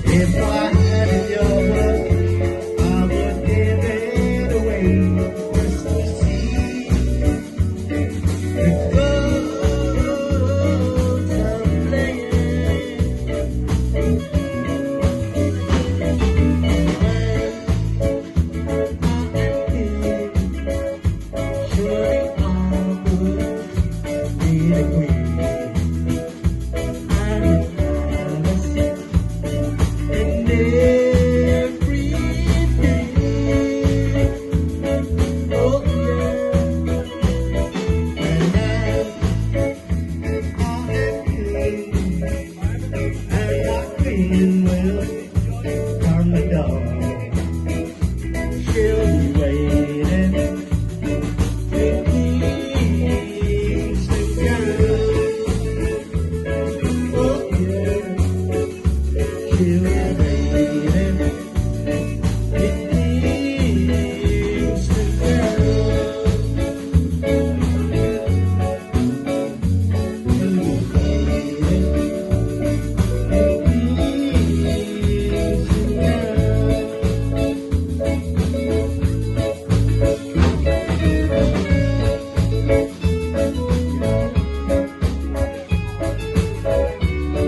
If I had your word, I would give it away. Christmas Eve, the girls are playing. Surely I would be the queen. Will turn the door. She'll be waiting with keys to girl. Oh yeah, she'll